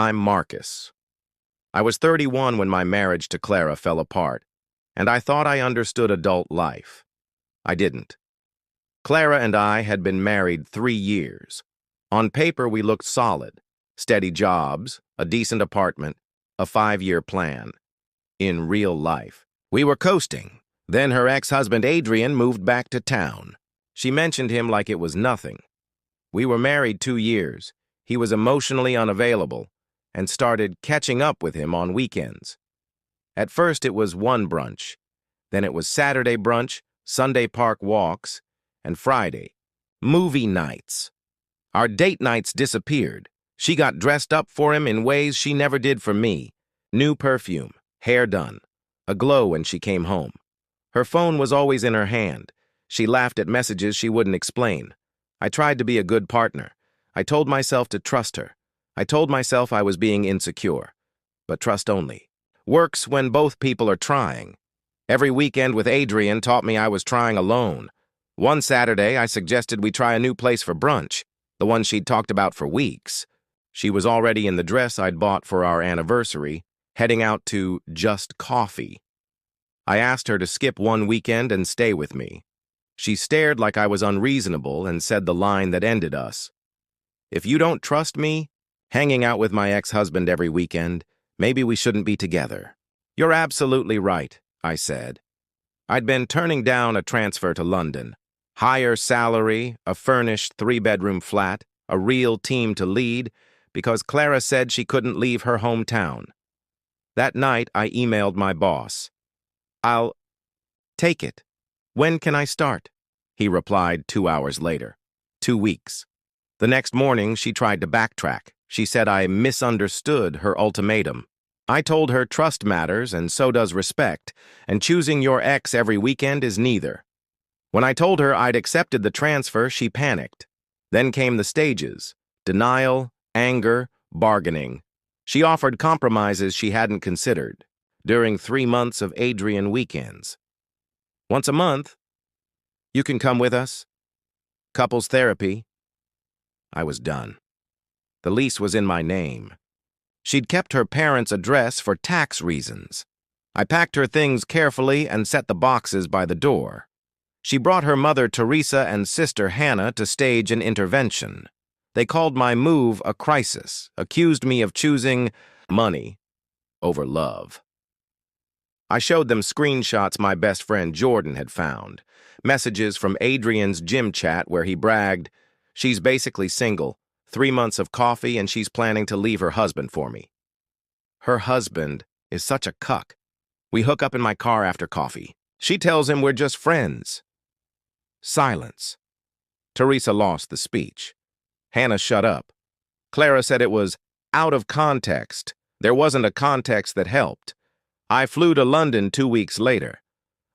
I'm Marcus. I was 31 when my marriage to Clara fell apart, and I thought I understood adult life. I didn't. Clara and I had been married 3 years. On paper, we looked solid. Steady jobs, a decent apartment, a 5-year plan. In real life, we were coasting. Then her ex-husband Adrian moved back to town. She mentioned him like it was nothing. We were married 2 years. He was emotionally unavailable and started catching up with him on weekends. At first, it was one brunch. Then it was Saturday brunch, Sunday park walks, and Friday, movie nights. Our date nights disappeared. She got dressed up for him in ways she never did for me. New perfume, hair done, a glow when she came home. Her phone was always in her hand. She laughed at messages she wouldn't explain. I tried to be a good partner. I told myself to trust her. I told myself I was being insecure. But trust only works when both people are trying. Every weekend with Adrian taught me I was trying alone. One Saturday, I suggested we try a new place for brunch, the one she'd talked about for weeks. She was already in the dress I'd bought for our anniversary, heading out to Just Coffee. I asked her to skip one weekend and stay with me. She stared like I was unreasonable and said the line that ended us. If you don't trust me, hanging out with my ex-husband every weekend, maybe we shouldn't be together. You're absolutely right, I said. I'd been turning down a transfer to London. Higher salary, a furnished 3-bedroom flat, a real team to lead, because Clara said she couldn't leave her hometown. That night, I emailed my boss. I'll take it. When can I start? He replied 2 hours later. 2 weeks. The next morning, she tried to backtrack. She said I misunderstood her ultimatum. I told her trust matters and so does respect, and choosing your ex every weekend is neither. When I told her I'd accepted the transfer, she panicked. Then came the stages: denial, anger, bargaining. She offered compromises she hadn't considered during 3 months of Adrian weekends. Once a month, you can come with us. Couples therapy. I was done. The lease was in my name. She'd kept her parents' address for tax reasons. I packed her things carefully and set the boxes by the door. She brought her mother Teresa and sister Hannah to stage an intervention. They called my move a crisis, accused me of choosing money over love. I showed them screenshots my best friend Jordan had found, messages from Adrian's gym chat where he bragged, "She's basically single, 3 months of coffee, and she's planning to leave her husband for me." Her husband is such a cuck. We hook up in my car after coffee. She tells him we're just friends. Silence. Teresa lost the speech. Hannah shut up. Clara said it was out of context. There wasn't a context that helped. I flew to London 2 weeks later.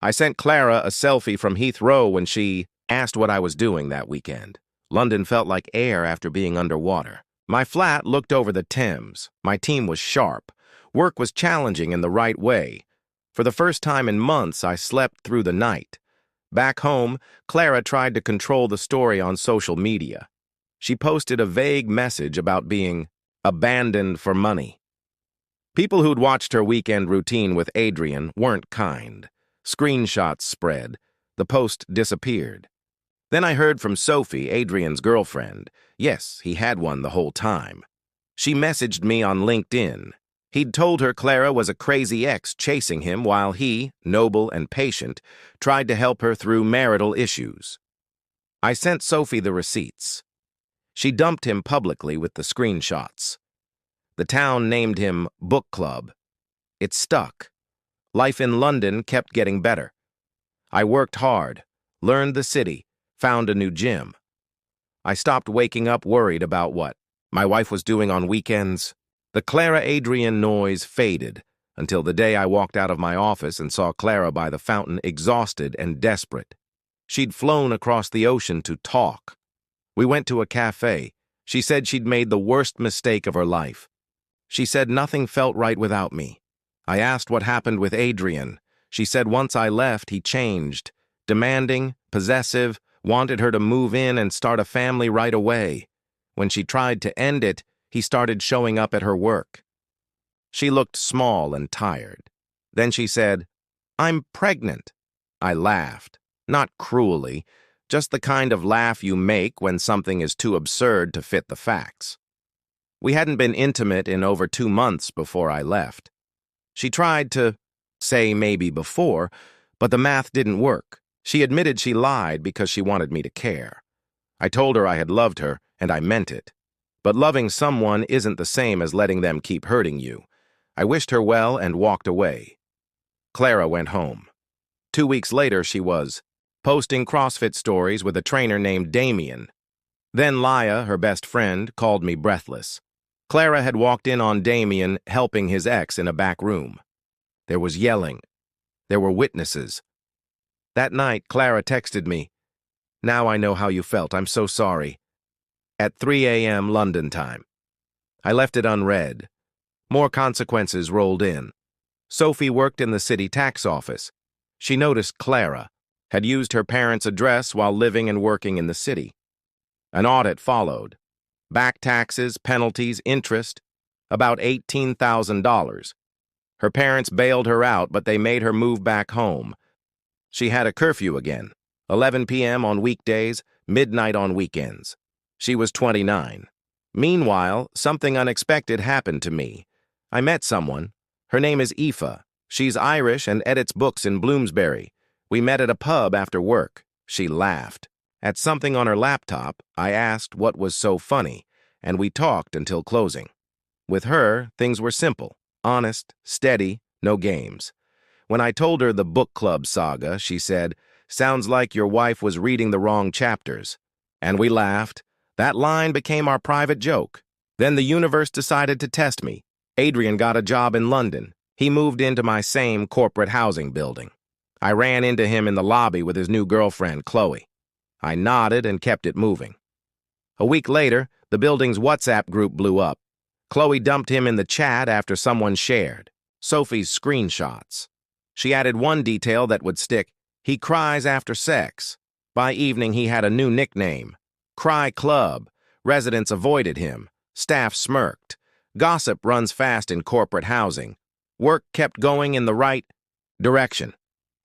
I sent Clara a selfie from Heathrow when she asked what I was doing that weekend. London felt like air after being underwater. My flat looked over the Thames. My team was sharp. Work was challenging in the right way. For the first time in months, I slept through the night. Back home, Clara tried to control the story on social media. She posted a vague message about being abandoned for money. People who'd watched her weekend routine with Adrian weren't kind. Screenshots spread. The post disappeared. Then I heard from Sophie, Adrian's girlfriend. Yes, he had one the whole time. She messaged me on LinkedIn. He'd told her Clara was a crazy ex chasing him while he, noble and patient, tried to help her through marital issues. I sent Sophie the receipts. She dumped him publicly with the screenshots. The town named him Book Club. It stuck. Life in London kept getting better. I worked hard, learned the city, found a new gym. I stopped waking up worried about what my wife was doing on weekends. The Clara Adrian noise faded until the day I walked out of my office and saw Clara by the fountain, exhausted and desperate. She'd flown across the ocean to talk. We went to a cafe. She said she'd made the worst mistake of her life. She said nothing felt right without me. I asked what happened with Adrian. She said once I left, he changed. Demanding, possessive, wanted her to move in and start a family right away. When she tried to end it, he started showing up at her work. She looked small and tired. Then she said, "I'm pregnant." I laughed, not cruelly, just the kind of laugh you make when something is too absurd to fit the facts. We hadn't been intimate in over 2 months before I left. She tried to say maybe before, but the math didn't work. She admitted she lied because she wanted me to care. I told her I had loved her, and I meant it. But loving someone isn't the same as letting them keep hurting you. I wished her well and walked away. Clara went home. 2 weeks later, she was posting CrossFit stories with a trainer named Damien. Then Laya, her best friend, called me breathless. Clara had walked in on Damien helping his ex in a back room. There was yelling. There were witnesses. That night, Clara texted me, "Now I know how you felt. I'm so sorry." At 3 a.m. London time. I left it unread. More consequences rolled in. Sophie worked in the city tax office. She noticed Clara had used her parents' address while living and working in the city. An audit followed. Back taxes, penalties, interest, about $18,000. Her parents bailed her out, but they made her move back home. She had a curfew again, 11 p.m. on weekdays, midnight on weekends. She was 29. Meanwhile, something unexpected happened to me. I met someone. Her name is Aoife. She's Irish and edits books in Bloomsbury. We met at a pub after work. She laughed. At something on her laptop, I asked what was so funny, and we talked until closing. With her, things were simple, honest, steady, no games. When I told her the book club saga, she said, "Sounds like your wife was reading the wrong chapters." And we laughed. That line became our private joke. Then the universe decided to test me. Adrian got a job in London. He moved into my same corporate housing building. I ran into him in the lobby with his new girlfriend, Chloe. I nodded and kept it moving. A week later, the building's WhatsApp group blew up. Chloe dumped him in the chat after someone shared Sophie's screenshots. She added one detail that would stick. He cries after sex. By evening, he had a new nickname, Cry Club. Residents avoided him. Staff smirked. Gossip runs fast in corporate housing. Work kept going in the right direction.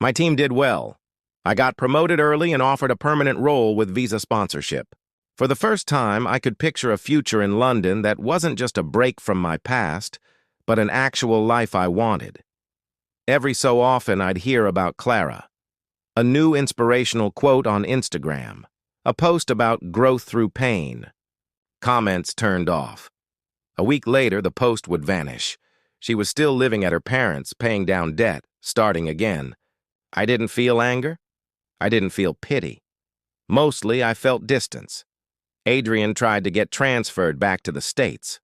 My team did well. I got promoted early and offered a permanent role with visa sponsorship. For the first time, I could picture a future in London that wasn't just a break from my past, but an actual life I wanted. Every so often, I'd hear about Clara. A new inspirational quote on Instagram. A post about growth through pain. Comments turned off. A week later, the post would vanish. She was still living at her parents', paying down debt, starting again. I didn't feel anger. I didn't feel pity. Mostly, I felt distance. Adrian tried to get transferred back to the States.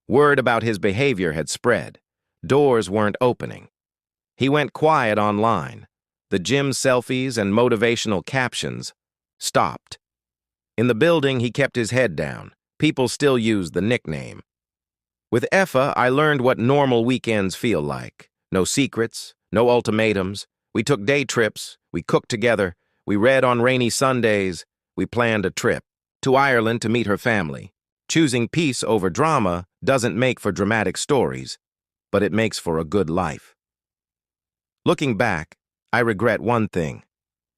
Word about his behavior had spread. Doors weren't opening. He went quiet online. The gym selfies and motivational captions stopped. In the building, he kept his head down. People still used the nickname. With Effa, I learned what normal weekends feel like. No secrets, no ultimatums. We took day trips, we cooked together, we read on rainy Sundays, we planned a trip to Ireland to meet her family. Choosing peace over drama doesn't make for dramatic stories, but it makes for a good life. Looking back, I regret one thing,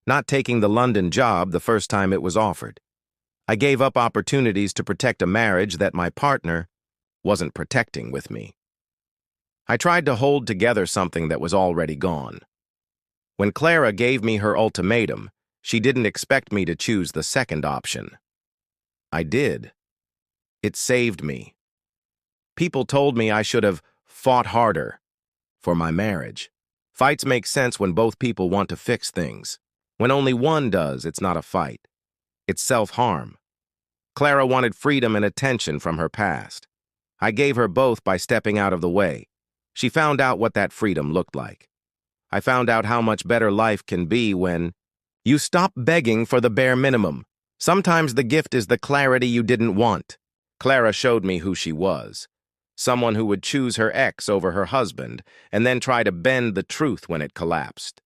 not taking the London job the first time it was offered. I gave up opportunities to protect a marriage that my partner wasn't protecting with me. I tried to hold together something that was already gone. When Clara gave me her ultimatum, she didn't expect me to choose the second option. I did. It saved me. People told me I should have fought harder for my marriage. Fights make sense when both people want to fix things. When only one does, it's not a fight. It's self-harm. Clara wanted freedom and attention from her past. I gave her both by stepping out of the way. She found out what that freedom looked like. I found out how much better life can be when you stop begging for the bare minimum. Sometimes the gift is the clarity you didn't want. Clara showed me who she was. Someone who would choose her ex over her husband and then try to bend the truth when it collapsed.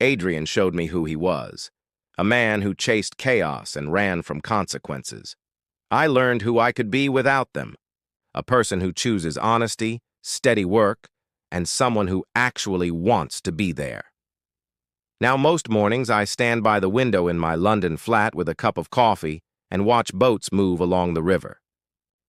Adrian showed me who he was. A man who chased chaos and ran from consequences. I learned who I could be without them. a person who chooses honesty, steady work, and someone who actually wants to be there. Now, most mornings I stand by the window in my London flat with a cup of coffee and watch boats move along the river.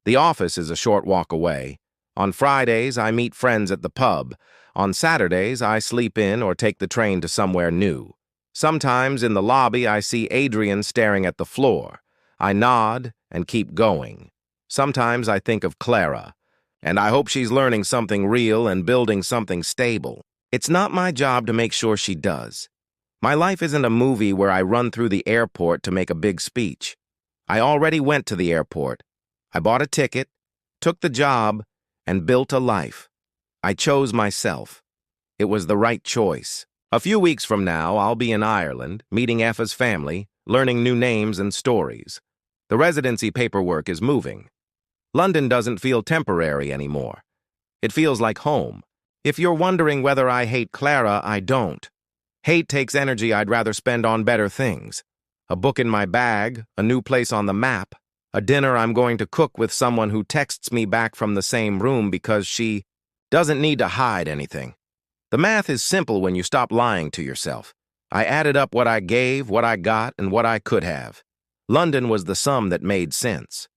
The office is a short walk away. On Fridays, I meet friends at the pub. On Saturdays, I sleep in or take the train to somewhere new. Sometimes in the lobby, I see Adrian staring at the floor. I nod and keep going. Sometimes I think of Clara, and I hope she's learning something real and building something stable. It's not my job to make sure she does. My life isn't a movie where I run through the airport to make a big speech. I already went to the airport. I bought a ticket, took the job, and built a life. I chose myself. It was the right choice. A few weeks from now, I'll be in Ireland, meeting Effa's family, learning new names and stories. The residency paperwork is moving. London doesn't feel temporary anymore. It feels like home. If you're wondering whether I hate Clara, I don't. Hate takes energy I'd rather spend on better things. A book in my bag, a new place on the map, a dinner I'm going to cook with someone who texts me back from the same room because she doesn't need to hide anything. The math is simple when you stop lying to yourself. I added up what I gave, what I got, and what I could have. London was the sum that made sense.